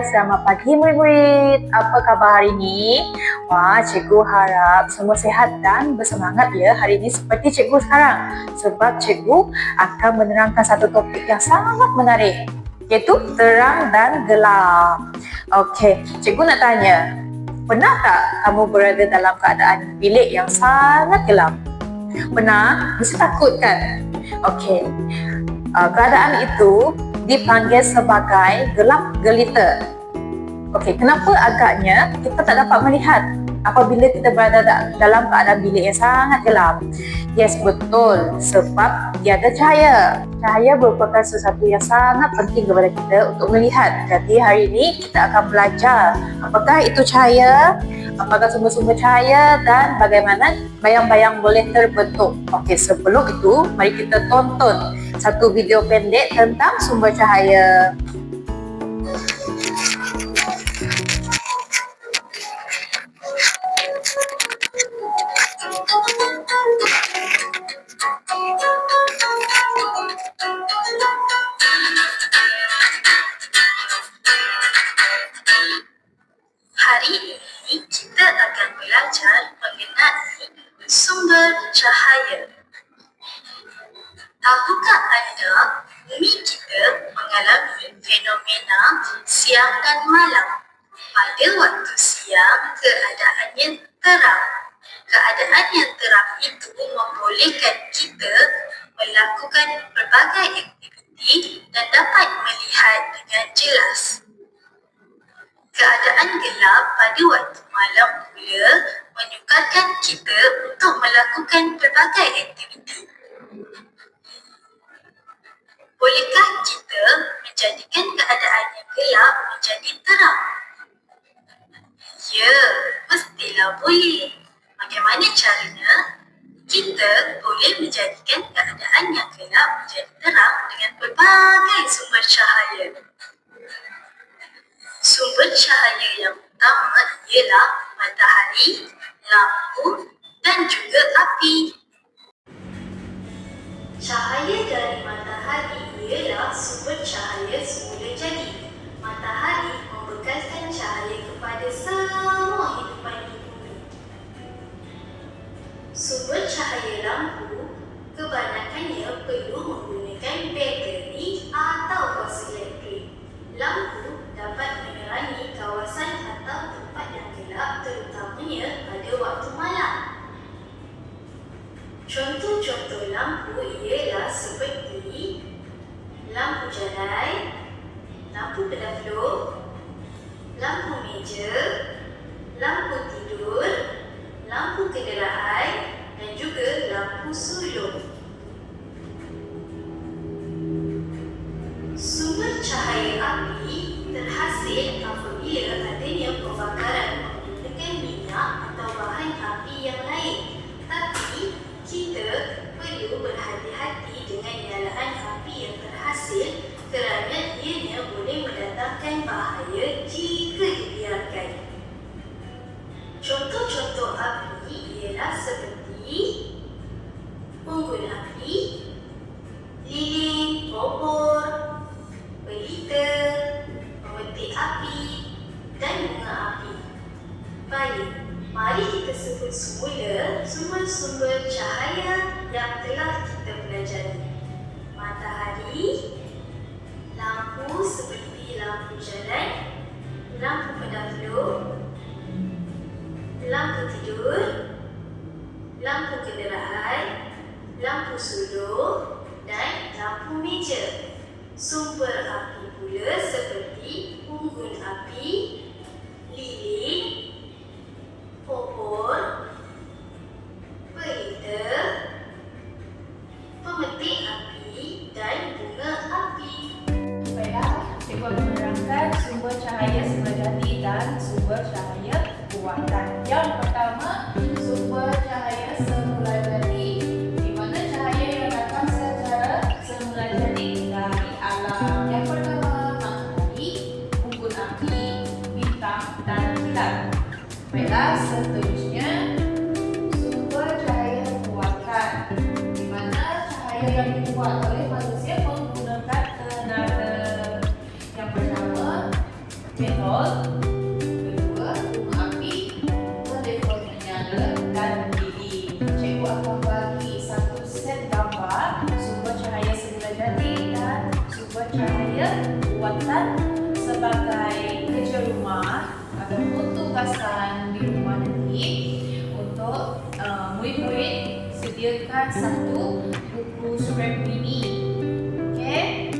Hai, selamat pagi murid-murid. Apa khabar hari ini? Wah, cikgu harap semua sihat dan bersemangat ya hari ini seperti cikgu sekarang. Sebab cikgu akan menerangkan satu topik yang sangat menarik, iaitu terang dan gelap. Okey, cikgu nak tanya, pernah tak kamu berada dalam keadaan bilik yang sangat gelap? Pernah? Mesti takut kan? Okey, keadaan itu dipanggil sebagai gelap gelita. Okey, kenapa agaknya kita tak dapat melihat apabila kita berada dalam keadaan bilik yang sangat gelap? Yes, betul. Sebab tiada cahaya. Cahaya merupakan sesuatu yang sangat penting kepada kita untuk melihat. Jadi hari ini kita akan belajar apakah itu cahaya, apakah sumber-sumber cahaya dan bagaimana bayang-bayang boleh terbentuk. Okey, sebelum itu mari kita tonton satu video pendek tentang sumber cahaya. Hari ini kita akan belajar mengenai sumber cahaya. Tahukah anda, bumi kita mengalami fenomena siang dan malam. Pada waktu siang, keadaannya terang. Keadaan yang terang itu membolehkan kita melakukan pelbagai aktiviti dan dapat melihat dengan jelas. Keadaan gelap pada waktu malam pula menyukarkan kita untuk melakukan pelbagai aktiviti. Bolehkah kita menjadikan keadaan yang gelap menjadi terang? Ya, mestilah boleh. Bagaimana caranya? Kita boleh menjadikan keadaan yang gelap menjadi terang dengan pelbagai sumber cahaya. Sumber cahaya yang utama ialah matahari, lampu dan juga api. Cahaya dari matahari ialah sumber cahaya semula jadi. Matahari membekalkan cahaya kepada semua hidupan di bumi. Sumber cahaya lampu kebanyakannya perlu menggunakan bateri atau kuasa elektrik. Lampu dapat menerangi kawasan atau tempat yang gelap, terutamanya pada waktu malam. Contoh-contoh lampu ialah seperti lampu jalan, lampu pedaflor, lampu meja, lampu tidur, lampu kenderaan dan juga lampu sulur. Sumber cahaya api terhasil apabila adanya pembakaran menggunakan minyak atau bahan api yang lain. Tapi kita perlu berhati-hati dengan nyalaan api yang terhasil kerana ianya boleh mendatangkan bahaya jika dibiarkan. Contoh-contoh api ialah seperti unggun api, lilin, obor, pelita, pemetik api dan bunga api. Baik, mari kita sebut semula sumber-sumber cahaya yang telah kita pelajari. Matahari, lampu seperti lampu jalan, lampu pedaflor, lampu tidur, lampu kenderaan, lampu sulur dan lampu meja. Sumber api pula seperti unggun api, lilin, obor, pelita, pemetik api dan bunga api. Baiklah, cikgu akan menerangkan sumber cahaya semula jadi dan sumber cahaya buatan. Yang pertama, sumber cahaya semula jadi, di mana cahaya yang datang secara semula jadi dari alam. Yang pertama, matahari, unggun api, bintang dan kilat. Baiklah, seterusnya sumber cahaya buatan, di mana cahaya yang dibuat oleh manusia menggunakan tenaga. Yang pertama, botol. Kedua, bunga api level menyala dan mendidih. Cikgu akan bagi satu set gambar sumber cahaya semula jadi dan sumber cahaya buatan sebagai kerja rumah ataupun tugasan di rumah nanti. Untuk murid-murid sediakan satu buku scrap mini. Okey?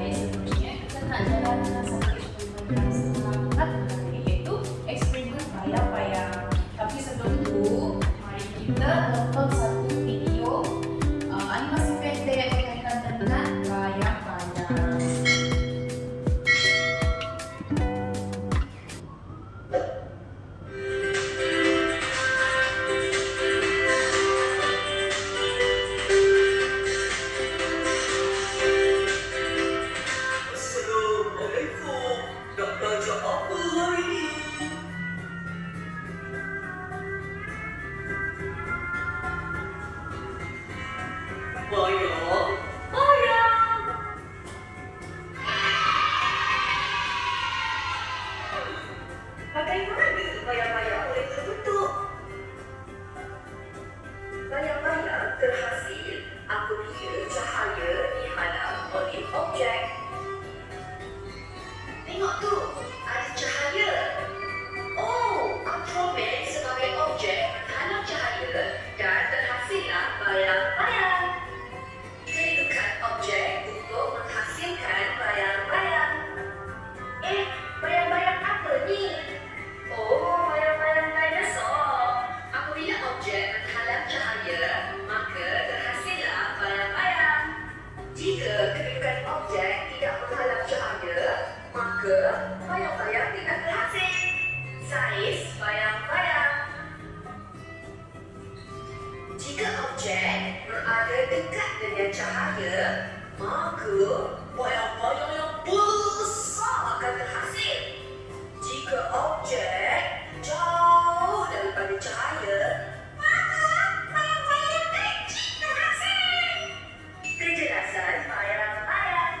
Seterusnya kita nak jalankan satu eksperimen yang sangat menarik, iaitu eksperimen bayang-bayang. Tapi sebelum itu, mari kita tonton satu video animasi pendek berkaitan dengan bayang-bayang. Assalamualaikum. Nak belajar apa hari ni? Bayang, bayang. Bagaimana bayang-bayang boleh terbentuk? Bayang-bayang terhasil apabila cahaya dihalang oleh objek. Tengok tu, ada cahaya. Oh, ultraviolet sebagai objek menghalang cahaya dan terhasillah bayang-bayang. Kedudukan objek untuk menghasilkan bayang-bayang. Bayang-bayang apa ni? Oh, bayang-bayang dinosaur. Apabila objek menghalang cahaya, maka terhasillah bayang-bayang. Jika kedudukan objek tidak menghalang cahaya, maka bayang-bayang tidak terhasil. Saiz bayang-bayang. Jika objek berada dekat dengan cahaya, maka bayang-bayang yang besar akan terhasil. Jika objek jauh daripada cahaya, maka bayang-bayang kecil terhasil. Kejelasan bayang-bayang.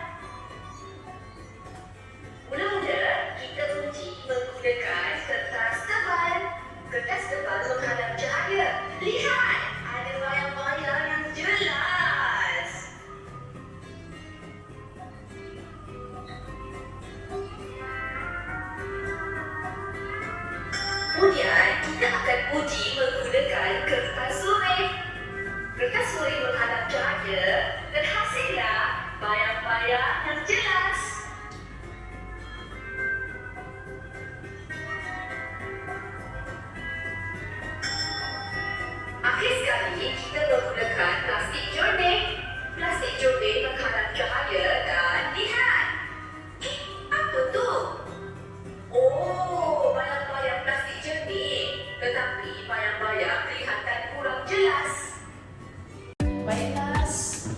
Mula-mula, kita uji menggunakan kertas tebal. Kertas tebal menghalang cahaya. Lihat, ada bayang-bayang yang jelas. Kemudian, kita akan uji menggunakan kertas surik. Kertas surik menghalang cahaya, terhasillah bayang-bayang yang jelas. Akhir sekali, kita menggunakan plastik jordik. Plastik jordik menghalang cahaya dan lihat. Apa tu? Oh, bayang-bayang plastik jernih. Tetapi bayang-bayang kelihatan kurang jelas. Baiklah,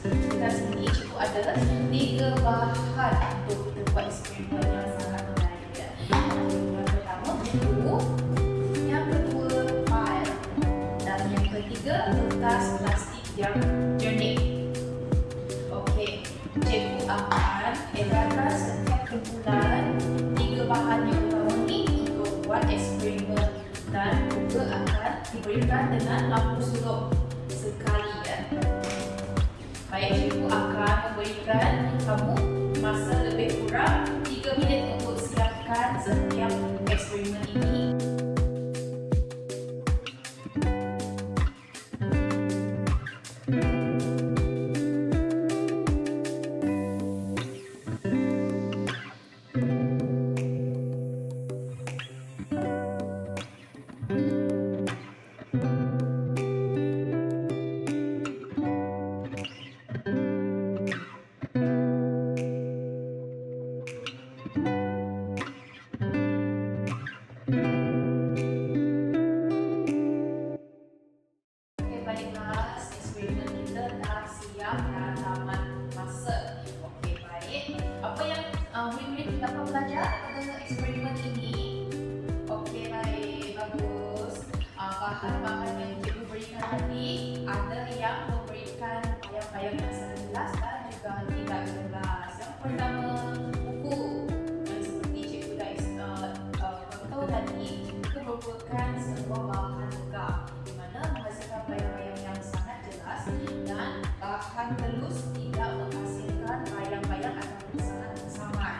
kita sini cikgu ada 3 bahan untuk kita buat eksperimen yang sangat menarik. Yang pertama buku, yang kedua file, dan yang ketiga kertas plastik yang jernih. Okey, cikgu akan edarkan setiap kumpulan 3 bahan yang utama ni untuk buat eksperimen dan juga akan diberikan dengan lampu suruh sekali ya. Baik, cikgu akan memberikan kamu masa lebih kurang 3 minit untuk siapkan setiap eksperimen ini. sini. Okey, baik, bagus. Bahan-bahan yang cikgu berikan tadi ada yang memberikan bayang-bayang yang sangat jelas dan juga tidak jelas. Yang pertama, buku yang seperti cikgu dah beritahu tadi, itu merupakan sebuah bahan logam di mana menghasilkan bayang-bayang yang sangat jelas dan bahan telus tidak menghasilkan bayang-bayang ataupun sangat samar.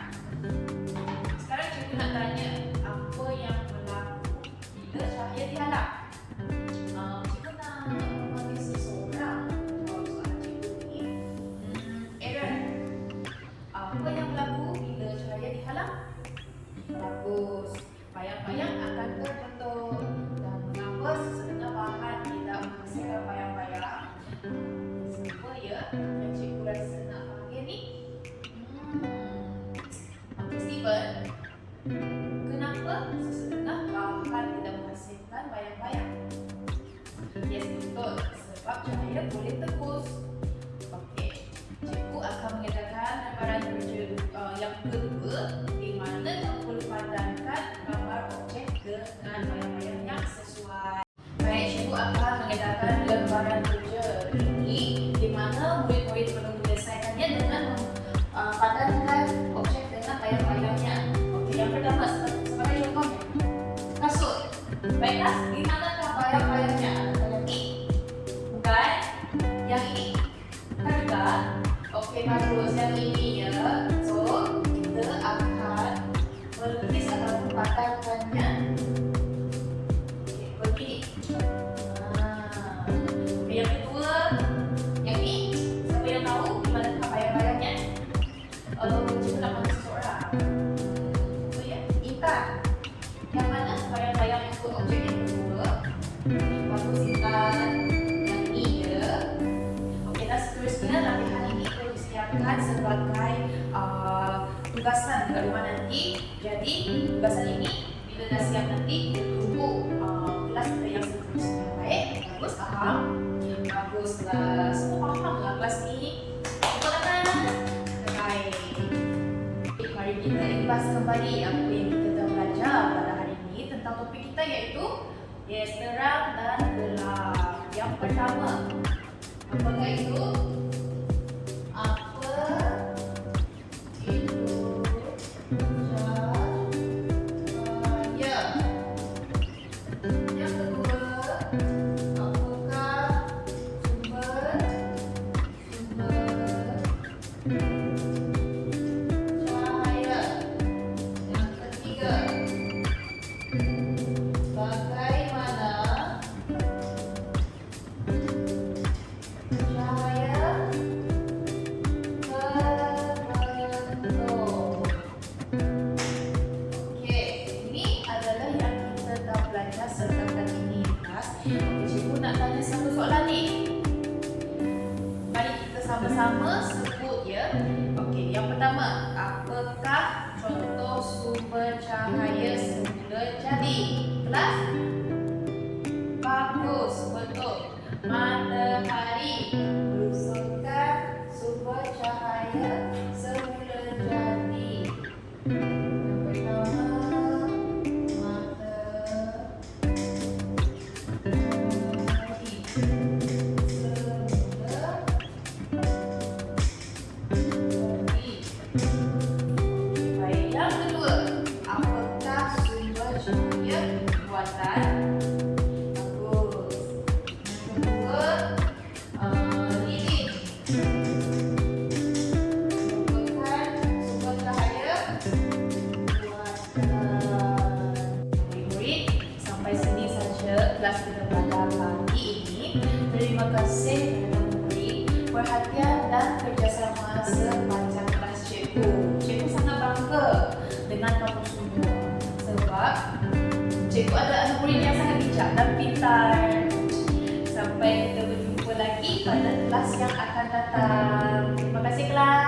Sekarang cikgu nak tanya, apa yang berlaku bila cahaya dihalang? Cikgu nak memanggil seseorang jawab soalan cikgu ni. Aaron, apa yang berlaku bila cahaya dihalang? Bagus. Bayang-bayang akan terbentuk. Dan mengapa sesetengah bahan tidak menghasilkan bayang-bayang? Siapa ya yang cikgu rasa nak panggil ni? Okey, Steven. Kenapa sesetengah bahan tidak menghasilkan bayang-bayang? Yes, betul. Sebab cahaya boleh tembus. Okey, cikgu akan mengadakan gambaran kerja yang kedua di mana kamu perlu padankan gambar objek dengan bayang-bayang yang sesuai. Baik, cikgu akan mengadakan gambaran kerja ini di mana murid-murid perlu menyelesaikannya dengan padankan objek dengan bayang-bayangnya. Okey, yang pertama sebagai contohnya, kasut. Baiklah, di manakah bayang-bayangnya? Adakah yang ini? Bukan? Yang ini? Adakah? Okey, bagus. Yang ini ya. So, kita akan melukis ataupun padankannya. Okey, begini. Okey, yang kedua, yang ini. Siapa yang tahu di manakah bayang-bayangnya? Cikgu nak panggil seseorang. Apa ya? Intan. Yang mana bayang-bayang untuk objek yang kedua? Bagus, Intan. Yang ini ya. Okey, dan seterusnya latihan ini perlu disiapkan sebagai tugasan dekat rumah nanti. Jadi, tugasan ini bila dah siap nanti, kita tunggu kelas kita yang seterusnya. Baik? Bagus, faham? Bagus, kelas. Semua faham lah kelas ni? Tepuk tangan. Baik. Mari kita ikhlas kembali apa yang kita dah belajar pada hari ini tentang topik kita iaitu terang dan gelap. Yang pertama, apakah itu? Apa itu cahaya? Yang kedua, apakah sumber cahaya? Yang ketiga, bagaimana cahaya terbentuk? Okey, ini adalah yang kita dah belajar setakat ini, kelas. Cikgu nak tanya satu soalan ni. Mari kita sama-sama sebut ya. Okey, yang pertama, apakah contoh sumber cahaya semula jadi? Kelas? Bagus, betul. Matahari merupakan sumber cahaya semula jadi. Yang pertama, matahari semula jadi. Baik, yang kedua, apakah sumber cahaya buatan? Bagus. Yang kedua, lilin. Merupakan sumber cahaya buatan. Murid-murid, sampai sini saja kelas kita pada pagi ini. Terima kasih kepada murid perhatian dan kerjasama sepanjang kelas cikgu. Cikgu sangat bangga dengan kamu semua sebab cikgu ada anak murid yang sangat bijak dan pintar. Sampai kita berjumpa lagi pada kelas yang akan datang. Terima kasih kelas.